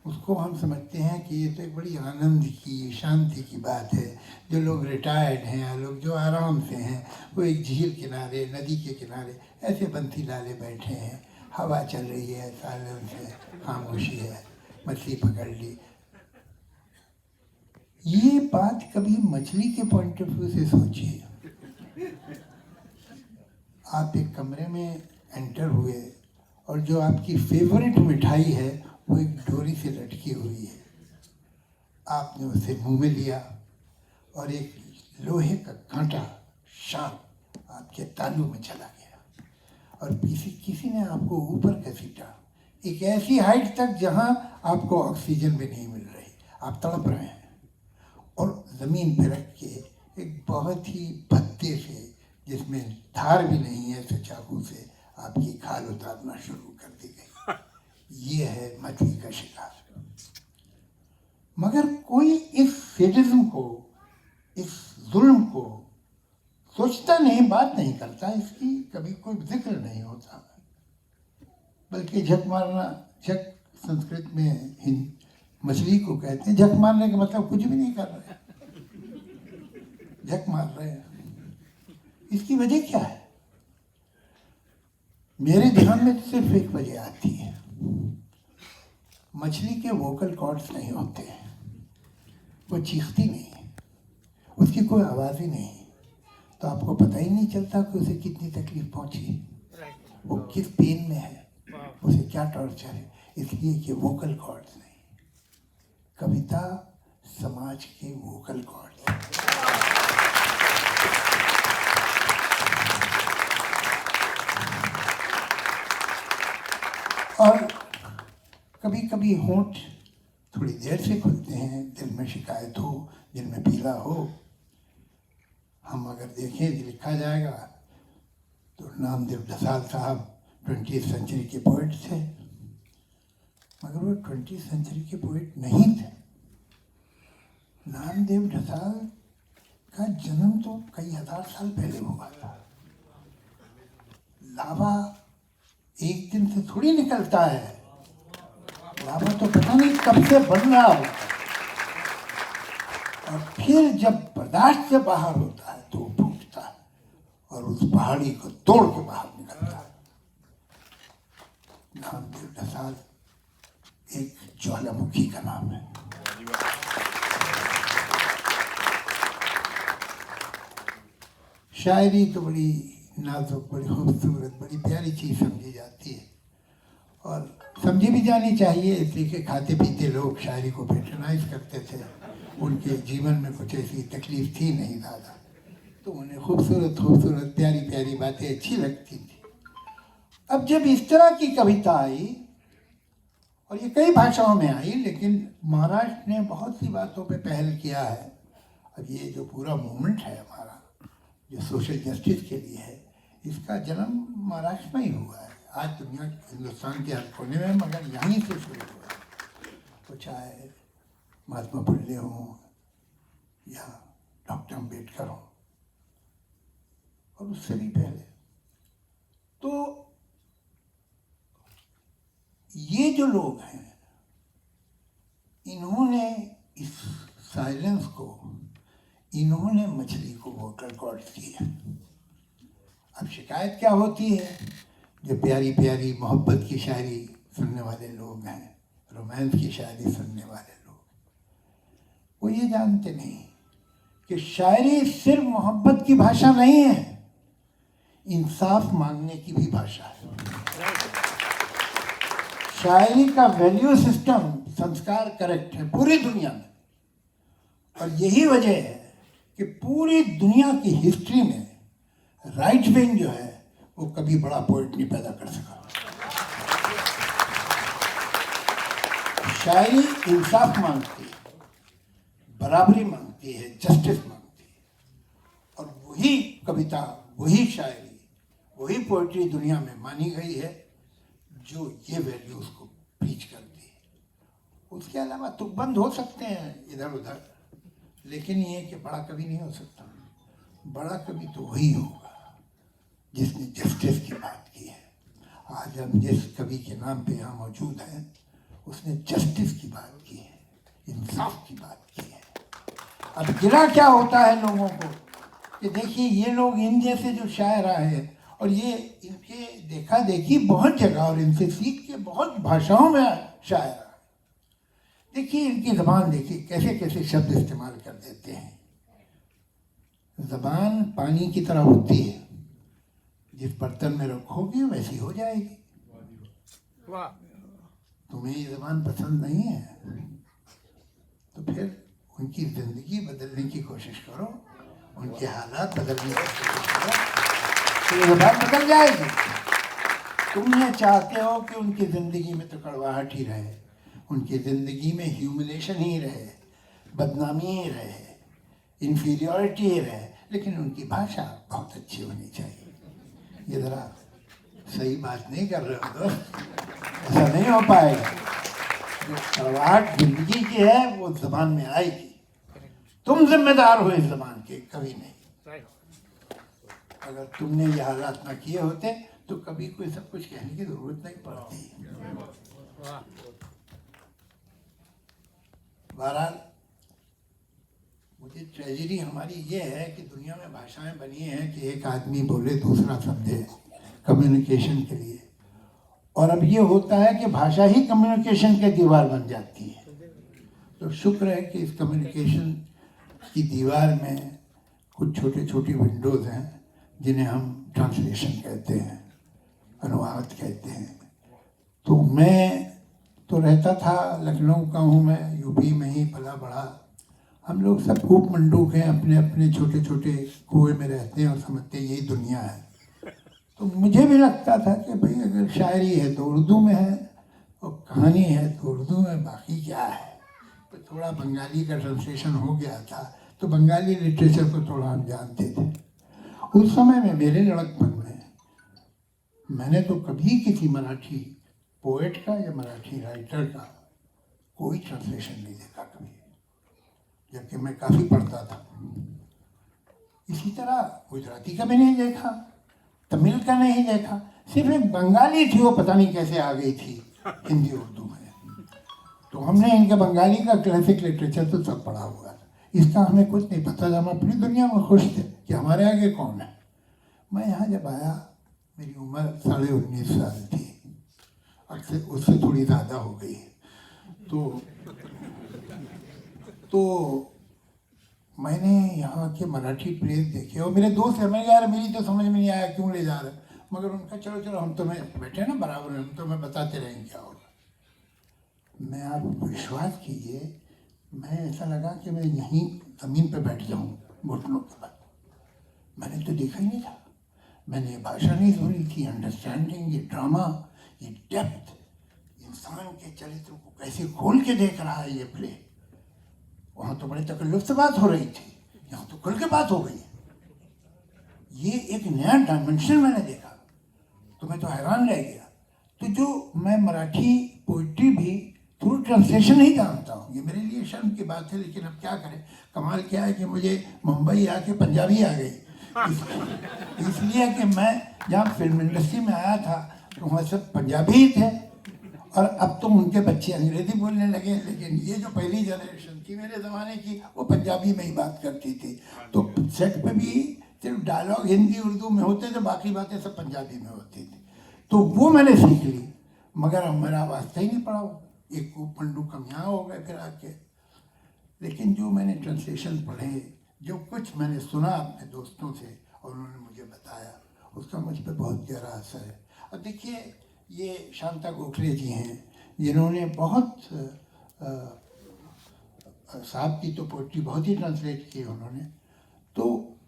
उसको हम समझते हैं कि ये तो एक बड़ी आनंद की, शांति की बात है। जो लोग रिटायर्ड हैं या लोग जो आराम से हैं, वो एक झील किनारे, नदी के किनारे ऐसे बंसी डाले बैठे हैं, हवा चल रही है, साइलेंस है, खामोशी है, मछली पकड़ ली। ये बात कभी मछली के पॉइंट ऑफ व्यू से सोचिए। आप एक कमरे में एंटर हुए और जो आपकी फेवरेट मिठाई है वो एक डोरी से लटकी हुई है, आपने उसे मुंह में लिया और एक लोहे का कांटा शार्प आपके तालू में चला गया और किसी ने आपको ऊपर घसीटा एक ऐसी हाइट तक जहां आपको ऑक्सीजन भी नहीं मिल रही, आप तड़प रहे हैं और ज़मीन पे रख के एक बहुत ही भद्दे से, जिसमें धार भी नहीं है, तो चाकू से आपकी खाल उतारना शुरू कर दी गई। ये है मछली का शिकार। मगर कोई इस सेडिज्म को, इस जुल्म को सोचता नहीं, बात नहीं करता, इसकी कभी कोई जिक्र नहीं होता। बल्कि झक मारना, झक संस्कृत में मछली को कहते हैं। झक मारने का मतलब कुछ भी नहीं कर रहे, झक मार रहे हैं। इसकी वजह क्या है? मेरे ध्यान में सिर्फ एक वजह आती है, मछली के वोकल कॉर्ड्स नहीं होते हैं, वो चीखती नहीं है, उसकी कोई आवाज़ ही नहीं, तो आपको पता ही नहीं चलता कि उसे कितनी तकलीफ पहुंची, वो किस पेन में है, उसे क्या टॉर्चर है, इसलिए कि वोकल कॉर्ड्स नहीं। कविता समाज के वोकल कॉर्ड्स। और कभी कभी होंठ थोड़ी देर से खुलते हैं, दिल में शिकायत हो, दिल में पीड़ा हो। हम अगर देखें, लिखा जाएगा तो नामदेव ढसाल साहब 20th सेंचुरी के पोइट थे, मगर वो 20th सेंचुरी के पोइट नहीं थे। नामदेव ढसाल का जन्म तो कई हजार साल पहले हुआ था। लावा एक दिन से थोड़ी निकलता है, लावा तो पता नहीं कब से बन रहा होता है, और फिर जब बर्दाश्त से बाहर होता है तो फूटता है और उस पहाड़ी को तोड़ के बाहर निकलता है। नामदेव ढसाल एक ज्वालामुखी का नाम है। शायरी तो बड़ी नाजुक, बड़ी खूबसूरत, बड़ी प्यारी चीज़ समझी जाती है और समझी भी जानी चाहिए, इसलिए कि खाते पीते लोग शायरी को पैट्रनाइज करते थे। उनके जीवन में कुछ ऐसी तकलीफ थी नहीं ज़्यादा, तो उन्हें खूबसूरत खूबसूरत प्यारी प्यारी बातें अच्छी लगती थी। अब जब इस तरह की कविता आई, और ये कई भाषाओं में आई, लेकिन महाराष्ट्र ने बहुत सी बातों पे पहल किया है। अब ये जो पूरा मूवमेंट है हमारा, जो सोशल जस्टिस के लिए है, इसका जन्म महाराष्ट्र में ही हुआ है। आज दुनिया, हिंदुस्तान के हर कोने में, मगर यहीं से शुरू हुआ है। तो चाहे महात्मा फुले हों या डॉक्टर अम्बेडकर हों, और उससे भी पहले, तो ये जो लोग हैं, इन्होंने इस साइलेंस को, इन्होंने मछली को वोकल कॉर्ड्स दिए। अब शिकायत क्या होती है? जो प्यारी प्यारी मोहब्बत की शायरी सुनने वाले लोग हैं, रोमांस की शायरी सुनने वाले लोग, वो ये जानते नहीं कि शायरी सिर्फ मोहब्बत की भाषा नहीं है, इंसाफ मांगने की भी भाषा है। शायरी का वैल्यू सिस्टम, संस्कार करेक्ट है पूरी दुनिया में, और यही वजह है कि पूरी दुनिया की हिस्ट्री में राइट विंग जो है वो कभी बड़ा पोइट नहीं पैदा कर सका। शायरी इंसाफ मांगती है, बराबरी मांगती है, जस्टिस मांगती है, और वही कविता, वही शायरी, वही पोइट्री दुनिया में मानी गई है जो ये वैल्यूज को प्रीच करती है। उसके अलावा तुकबंद हो सकते हैं इधर उधर, लेकिन ये कि बड़ा कवि नहीं हो सकता। बड़ा कवि तो वही होगा जिसने जस्टिस की बात की है। आज हम जिस कवि के नाम पे यहाँ मौजूद हैं, उसने जस्टिस की बात की है, इंसाफ की बात की है। अब गिला क्या होता है लोगों को कि देखिए ये लोग इन जैसे जो शायर आए हैं और ये इनके देखा देखी बहुत जगह और इनसे सीख के बहुत भाषाओं में शायर आए। देखिए इनकी ज़बान देखिए कैसे कैसे शब्द इस्तेमाल कर देते हैं। ज़बान पानी की तरह होती है, जिस बर्तन में रखोगे वैसी हो जाएगी। तुम्हें ये ज़बान पसंद नहीं है तो फिर उनकी ज़िंदगी बदलने की कोशिश करो, उनके हालात बदलने की कोशिश करो, तो ये ज़बान बदल जाएगी। तुम ये चाहते हो कि उनकी ज़िंदगी में तो कड़वाहट ही रहे, उनकी ज़िंदगी में ह्यूमिलेशन ही रहे, बदनामी ही रहे, इन्फीरियॉरिटी ही रहे, लेकिन उनकी भाषा बहुत अच्छी होनी चाहिए। ये ज़रा सही बात नहीं कर रहे हो दोस्त, ऐसा नहीं हो पाएगा। जो कड़वाहट जिंदगी की है वो ज़बान में आएगी। तुम जिम्मेदार हो इस ज़बान के, कभी नहीं। अगर तुमने ये हालात ना किए होते तो कभी कोई सब कुछ कहने की जरूरत नहीं पड़ती। बहरहाल मुझे ट्रेजेडी हमारी ये है कि दुनिया में भाषाएं बनी हैं कि एक आदमी बोले दूसरा समझे, कम्युनिकेशन के लिए। और अब ये होता है कि भाषा ही कम्युनिकेशन के दीवार बन जाती है। तो शुक्र है कि इस कम्युनिकेशन की दीवार में कुछ छोटे छोटी विंडोज़ हैं जिन्हें हम ट्रांसलेशन कहते हैं, अनुवाद कहते हैं। तो मैं तो रहता था लखनऊ का हूँ, मैं यूपी में ही पला बढ़ा। हम लोग सब खूब मंडूक हैं, अपने अपने छोटे छोटे कुएं में रहते हैं और समझते हैं यही दुनिया है। तो मुझे भी लगता था कि भाई अगर शायरी है तो उर्दू में है और कहानी है तो उर्दू में, बाकी क्या है। तो थोड़ा बंगाली का ट्रांसलेशन हो गया था, तो बंगाली लिटरेचर को थोड़ा हम जानते थे। उस समय में मेरे लड़कपन में मैंने तो कभी किसी मराठी पोएट का या मराठी राइटर का कोई ट्रांसलेशन नहीं देखा कभी, जबकि मैं काफ़ी पढ़ता था। इसी तरह गुजराती का भी नहीं देखा, तमिल का नहीं देखा, सिर्फ एक बंगाली थी, वो पता नहीं कैसे आ गई थी हिंदी उर्दू में। तो हमने इनके बंगाली का क्लासिक लिटरेचर तो सब पढ़ा हुआ था, इसका हमें कुछ नहीं पता था। हम अपनी दुनिया में खुश थे कि हमारे आगे कौन है। मैं यहाँ जब आया मेरी उम्र 19.5 साल थी, अक्सर उससे थोड़ी ज़्यादा हो गई। तो मैंने यहाँ के मराठी प्लेस देखे और मेरे दोस्त है, मैं यार मेरी तो समझ में नहीं आया क्यों ले जा रहे, मगर उनका चलो चलो हम तुम्हें बैठे ना बराबर, हम तुम्हें बताते रहेंगे क्या होगा। मैं आप विश्वास कीजिए, मैं ऐसा लगा कि मैं यहीं ज़मीन पे बैठ जाऊँ घुटनों के बाद। मैंने तो देखा ही नहीं था, मैंने ये भाषा नहीं सुनी थी, अंडरस्टैंडिंग, ये ड्रामा, ये डेप्थ, इंसान के चरित्र को कैसे खोल के देख रहा है ये प्ले। वहाँ तो बड़े तकल्लुफ़ से बात हो रही थी, यहाँ तो खुल के बात हो गई। ये एक नया डायमेंशन मैंने देखा तो मैं तो हैरान रह गया। तो जो मैं मराठी पोइट्री भी थ्रू ट्रांसलेशन ही जानता हूँ, ये मेरे लिए शर्म की बात है, लेकिन अब क्या करें। कमाल क्या है कि मुझे मुंबई आके पंजाबी आ गई, इसलिए कि मैं जहाँ फिल्म इंडस्ट्री में आया था तो वहाँ सब पंजाबी ही थे और अब तो उनके बच्चे अंग्रेजी बोलने लगे। लेकिन ये जो पहली जनरेशन थी मेरे ज़माने की, वो पंजाबी में ही बात करती थी। तो सेट पे भी सिर्फ डायलॉग हिंदी उर्दू में होते थे, बाकी बातें सब पंजाबी में होती थी। तो वो मैंने सीख ली, मगर अब मेरा वास्ता ही नहीं पड़ा। एक पंडू कम यहाँ हो गए फिर आके। लेकिन जो मैंने ट्रांसलेशन पढ़े, जो कुछ मैंने सुना अपने दोस्तों से और उन्होंने मुझे बताया, उसका मुझ पर बहुत गहरा असर है। अब देखिए ये शांता गोखले जी हैं जिन्होंने बहुत साहब की तो पोइट्री बहुत ही ट्रांसलेट की उन्होंने। तो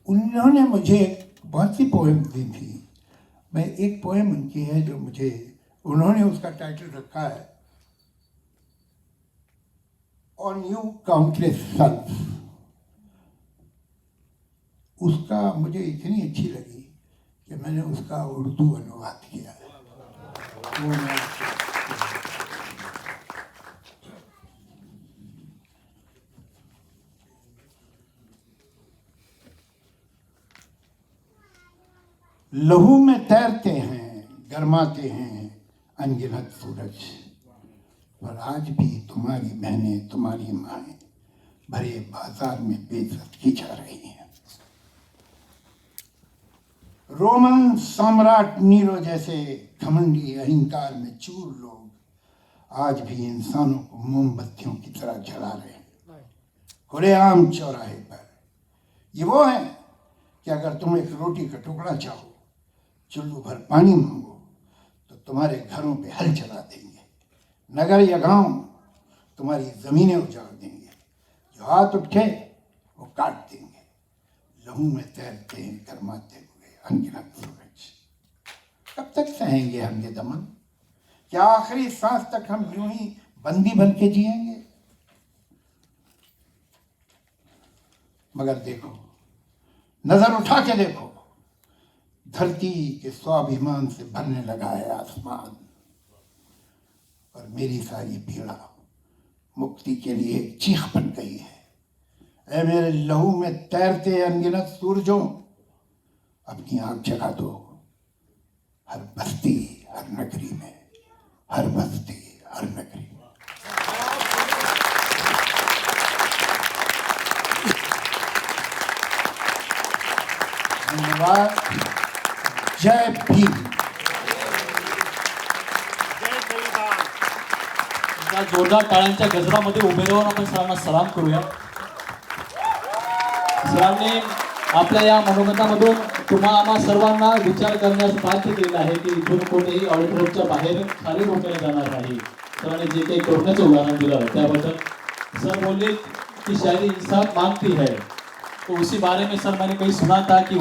उन्होंने मुझे बहुत सी पोएम दी थी। मैं एक पोएम उनकी है जो मुझे, उन्होंने उसका टाइटल रखा है ऑन यू काउंटलेस सन्स। उसका मुझे इतनी अच्छी लगी कि मैंने उसका उर्दू अनुवाद किया है। लहू में तैरते हैं, गरमाते हैं अनगिनत सूरज, और आज भी तुम्हारी बहनें, तुम्हारी माएँ भरे बाजार में बेइज्जत की जा रही हैं। रोमन सम्राट नीरो जैसे घमंडी अहंकार में चूर लोग आज भी इंसानों को मोमबत्तियों की तरह जला रहे हैं खुलेआम चौराहे पर। ये वो है कि अगर तुम एक रोटी का टुकड़ा चाहो, चुल्लू भर पानी मांगो, तो तुम्हारे घरों पे हल चला देंगे। नगर या गांव तुम्हारी जमीनें उजाड़ देंगे। जो हाथ उठे वो काट देंगे। लहू में तैरते हैं गरमाते हुए अनगिनत सूरज। कब तक सहेंगे हम ये दमन? क्या आखिरी सांस तक हम यूं ही बंदी बन के जिएंगे? मगर देखो, नजर उठा के देखो, धरती के स्वाभिमान से भरने लगा है आसमान। और मेरी सारी पीड़ा मुक्ति के लिए एक चीख बन गई है। ऐ मेरे लहू में तैरते अनगिनत सूरजों, अपनी आंख जगा दो। हर बस्ती हर नगरी में, हर बस्ती हर नगरी में। धन्यवाद। जय भीम। त्या जोरदार टाळ्यांच्या गजरामध्ये उभे राहून आपण सरांना सलाम करूया। सरांनी आपल्या या मनोगतामधून आम्हा सर्वांना विचार करण्यास बाध्य केलेलं आहे की इथून कोणीही ऑडिटोरियमच्या बाहेर खाली डोक्याने जाणार नाही। सरांनी जे काही करण्याचं उदाहरण दिलं त्याबद्दल सर बोलले कि शायरी इंसाफ मांगती है, तो उसी बारे में सर मैंने कहीं सुना था कि